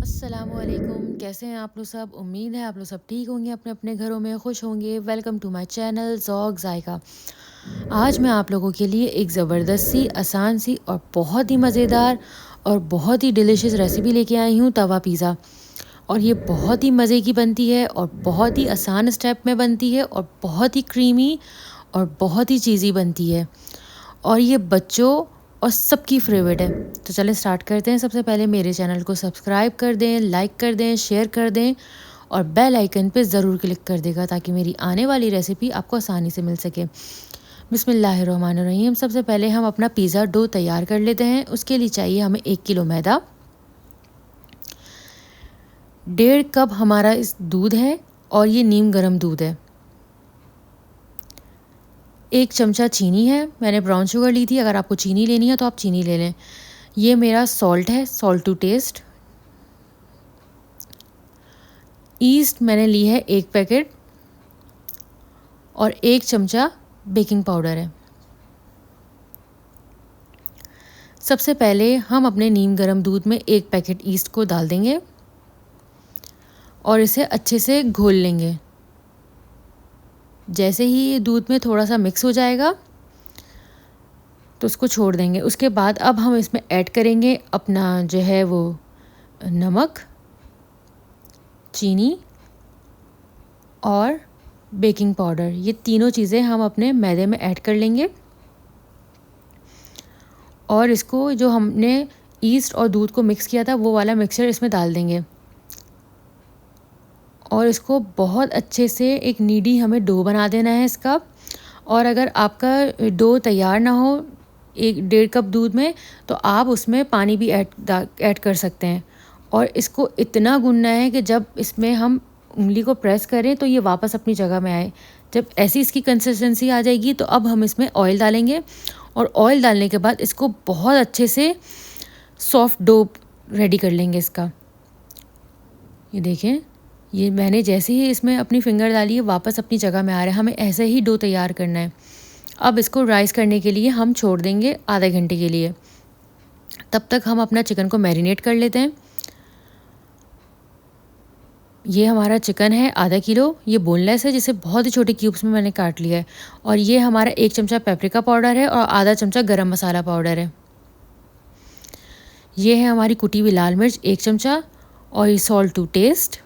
अस्सलामुअलैकुम, कैसे हैं आप लोग सब? उम्मीद है आप लोग सब ठीक होंगे, अपने अपने घरों में खुश होंगे। Welcome to my channel Zauq Zaika. आज मैं आप लोगों के लिए एक ज़बरदस्त सी, आसान सी और बहुत ही मज़ेदार और बहुत ही डिलीशियस रेसिपी लेके आई हूँ, तवा पिज़्ज़ा। और ये बहुत ही मज़े की बनती है और बहुत ही आसान स्टेप में बनती है और बहुत ही क्रीमी और बहुत ही चीज़ी बनती है। और ये बच्चों और सबकी फेवरेट है। तो चलें स्टार्ट करते हैं। सबसे पहले मेरे चैनल को सब्सक्राइब कर दें, लाइक कर दें, शेयर कर दें और बेल आइकन पे ज़रूर क्लिक कर देगा ताकि मेरी आने वाली रेसिपी आपको आसानी से मिल सके। बिस्मिल्लाहिर्रहमानिर्रहीम। सबसे पहले हम अपना पिज़्ज़ा डो तैयार कर लेते हैं। उसके लिए चाहिए हमें 1 किलो मैदा, 1.5 कप हमारा इस दूध है और ये नीम गर्म दूध है। 1 चमचा चीनी है, मैंने ब्राउन शुगर ली थी, अगर आपको चीनी लेनी है तो आप चीनी ले लें। ये मेरा सॉल्ट है, सॉल्ट टू टेस्ट। ईस्ट मैंने ली है 1 पैकेट और 1 चमचा बेकिंग पाउडर है। सबसे पहले हम अपने नीम गर्म दूध में 1 पैकेट ईस्ट को डाल देंगे और इसे अच्छे से घोल लेंगे। जैसे ही ये दूध में थोड़ा सा मिक्स हो जाएगा तो उसको छोड़ देंगे। उसके बाद अब हम इसमें ऐड करेंगे अपना जो है वो नमक, चीनी और बेकिंग पाउडर। ये तीनों चीज़ें हम अपने मैदे में ऐड कर लेंगे और इसको जो हमने ईस्ट और दूध को मिक्स किया था वो वाला मिक्सचर इसमें डाल देंगे और इसको बहुत अच्छे से एक नीडी हमें डो बना देना है इसका। और अगर आपका डो तैयार ना हो 1-1.5 कप दूध में तो आप उसमें पानी भी ऐड कर सकते हैं और इसको इतना गूंदना है कि जब इसमें हम उंगली को प्रेस करें तो ये वापस अपनी जगह में आए। जब ऐसी इसकी कंसिस्टेंसी आ जाएगी तो अब हम इसमें ऑयल डालेंगे और ऑयल डालने के बाद इसको बहुत अच्छे से सॉफ्ट डो रेडी कर लेंगे इसका। ये देखें, ये मैंने जैसे ही इसमें अपनी फिंगर डाली है वापस अपनी जगह में आ रहा है। हमें ऐसे ही डो तैयार करना है। अब इसको राइस करने के लिए हम छोड़ देंगे आधे घंटे के लिए। तब तक हम अपना चिकन को मैरिनेट कर लेते हैं। ये हमारा चिकन है आधा किलो, ये बोनलेस है जिसे बहुत ही छोटे क्यूब्स में मैंने काट लिया है। और ये हमारा 1 चमचा पेपरिका पाउडर है और आधा चमचा गरम मसाला पाउडर है। ये है हमारी कुटी हुई लाल मिर्च 1 चमचा और ये सॉल्ट टू टेस्ट।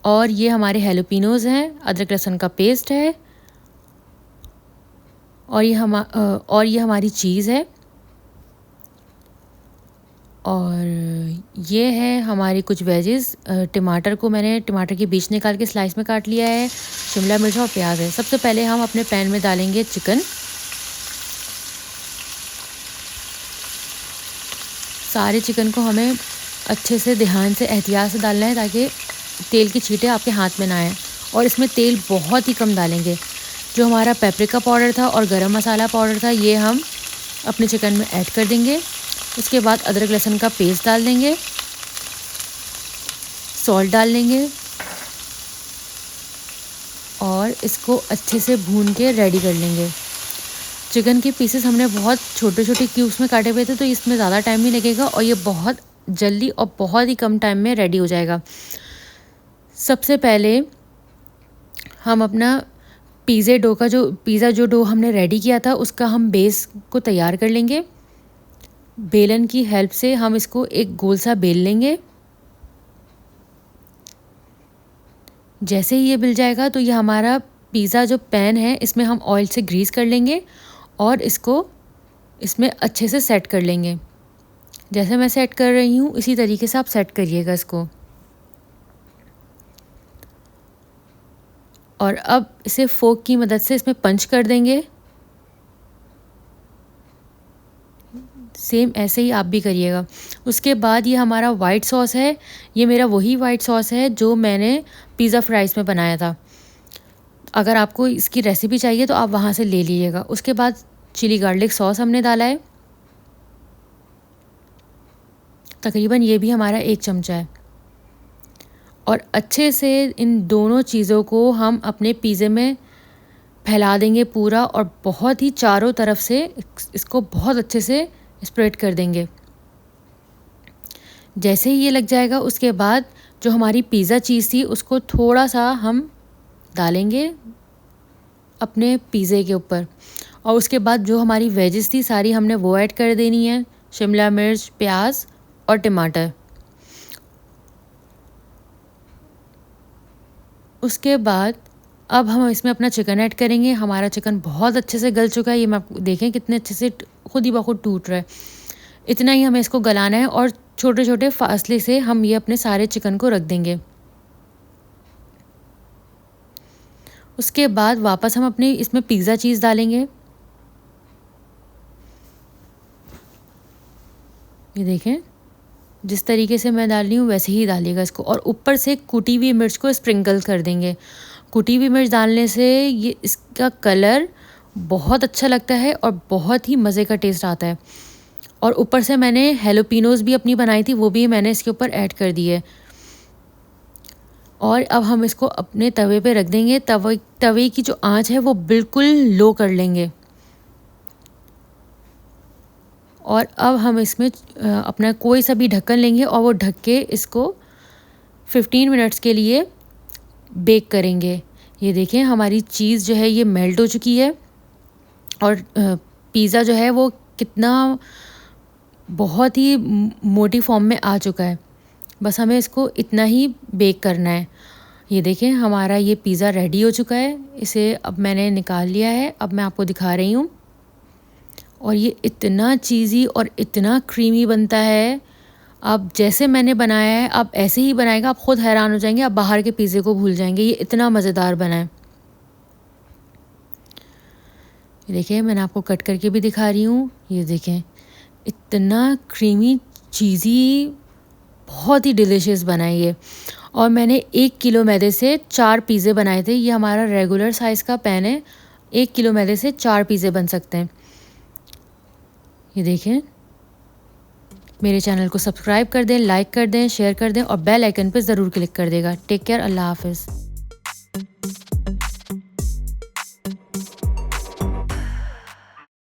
और ये हमारे हैलोपिनोज़ हैं, अदरक लहसुन का पेस्ट है और ये हमारी चीज़ है। और ये है हमारी कुछ वेजेस। टमाटर को मैंने टमाटर के बीज निकाल के स्लाइस में काट लिया है, शिमला मिर्च और प्याज है। सबसे पहले हम अपने पैन में डालेंगे चिकन। सारे चिकन को हमें अच्छे से ध्यान से एहतियात से डालना है ताकि तेल की छींटे आपके हाथ में ना आए। और इसमें तेल बहुत ही कम डालेंगे। जो हमारा पेपरिका पाउडर था और गरम मसाला पाउडर था ये हम अपने चिकन में ऐड कर देंगे। उसके बाद अदरक लहसुन का पेस्ट डाल देंगे, सॉल्ट डाल देंगे और इसको अच्छे से भून के रेडी कर लेंगे। चिकन के पीसेस हमने बहुत छोटे छोटे क्यूब्स में काटे हुए थे तो इसमें ज़्यादा टाइम नहीं लगेगा और ये बहुत जल्दी और बहुत ही कम टाइम में रेडी हो जाएगा। सबसे पहले हम अपना पिज़्ज़ा जो डो हमने रेडी किया था उसका हम बेस को तैयार कर लेंगे। बेलन की हेल्प से हम इसको एक गोल सा बेल लेंगे। जैसे ही ये बिल जाएगा तो ये हमारा पिज़्ज़ा जो पैन है इसमें हम ऑयल से ग्रीस कर लेंगे और इसको इसमें अच्छे से सेट कर लेंगे। जैसे मैं सेट कर रही हूँ इसी तरीके से आप सेट करिएगा इसको। और अब इसे फोक की मदद से इसमें पंच कर देंगे। सेम ऐसे ही आप भी करिएगा। उसके बाद ये हमारा वाइट सॉस है। ये मेरा वही वाइट सॉस है जो मैंने पिज़्ज़ा फ्राइज़ में बनाया था। अगर आपको इसकी रेसिपी चाहिए तो आप वहाँ से ले लीजिएगा। उसके बाद चिली गार्लिक सॉस हमने डाला है, तकरीबन ये भी हमारा 1 चमचा है। और अच्छे से इन दोनों चीज़ों को हम अपने पिज़्ज़े में फैला देंगे पूरा और बहुत ही चारों तरफ से इसको बहुत अच्छे से स्प्रेड कर देंगे। जैसे ही ये लग जाएगा उसके बाद जो हमारी पिज़्ज़ा चीज़ थी उसको थोड़ा सा हम डालेंगे अपने पिज़्ज़े के ऊपर, और उसके बाद जो हमारी वेजेस थी सारी हमने वो ऐड कर देनी है, शिमला मिर्च, प्याज और टमाटर। उसके बाद अब हम इसमें अपना चिकन ऐड करेंगे। हमारा चिकन बहुत अच्छे से गल चुका है, ये मैं आपको देखें कितने अच्छे से खुद ही बखुद टूट रहा है। इतना ही हमें इसको गलाना है और छोटे छोटे फासले से हम ये अपने सारे चिकन को रख देंगे। उसके बाद वापस हम अपने इसमें पिज़्ज़ा चीज़ डालेंगे। ये देखें जिस तरीके से मैं डाल रही हूँ वैसे ही डालिएगा इसको, और ऊपर से कुटी हुई मिर्च को स्प्रिंकल कर देंगे। कुटी हुई मिर्च डालने से ये इसका कलर बहुत अच्छा लगता है और बहुत ही मज़े का टेस्ट आता है। और ऊपर से मैंने हेलोपिनोज़ भी अपनी बनाई थी, वो भी मैंने इसके ऊपर ऐड कर दी है। और अब हम इसको अपने तवे पे रख देंगे। तवे की जो आंच है वो बिल्कुल लो कर लेंगे। और अब हम इसमें अपना कोई सा भी ढक्कन लेंगे और वो ढक के इसको 15 मिनट्स के लिए बेक करेंगे। ये देखें हमारी चीज़ जो है ये मेल्ट हो चुकी है और पिज़्ज़ा जो है वो कितना बहुत ही मोटी फॉर्म में आ चुका है। बस हमें इसको इतना ही बेक करना है। ये देखें हमारा ये पिज़्ज़ा रेडी हो चुका है। इसे अब मैंने निकाल लिया है, अब मैं आपको दिखा रही हूँ। और ये इतना चीज़ी और इतना क्रीमी बनता है। अब जैसे मैंने बनाया है आप ऐसे ही बनाएगा, आप ख़ुद हैरान हो जाएंगे, आप बाहर के पिज़्ज़े को भूल जाएंगे, ये इतना मज़ेदार बना है। ये देखिए मैंने आपको कट करके भी दिखा रही हूँ। ये देखें इतना क्रीमी चीज़ी बहुत ही डिलीशियस बना है ये। और मैंने 1 किलो मैदे से 4 पिज़्ज़े बनाए थे। ये हमारा रेगुलर साइज़ का पैन है, 1 किलो मैदे से 4 पिज़्ज़े बन सकते हैं। ये देखें मेरे चैनल को सब्सक्राइब कर दें, लाइक कर दें, शेयर कर दें और बेल आइकन पर ज़रूर क्लिक कर देगा। टेक केयर, अल्लाह हाफ़िज़।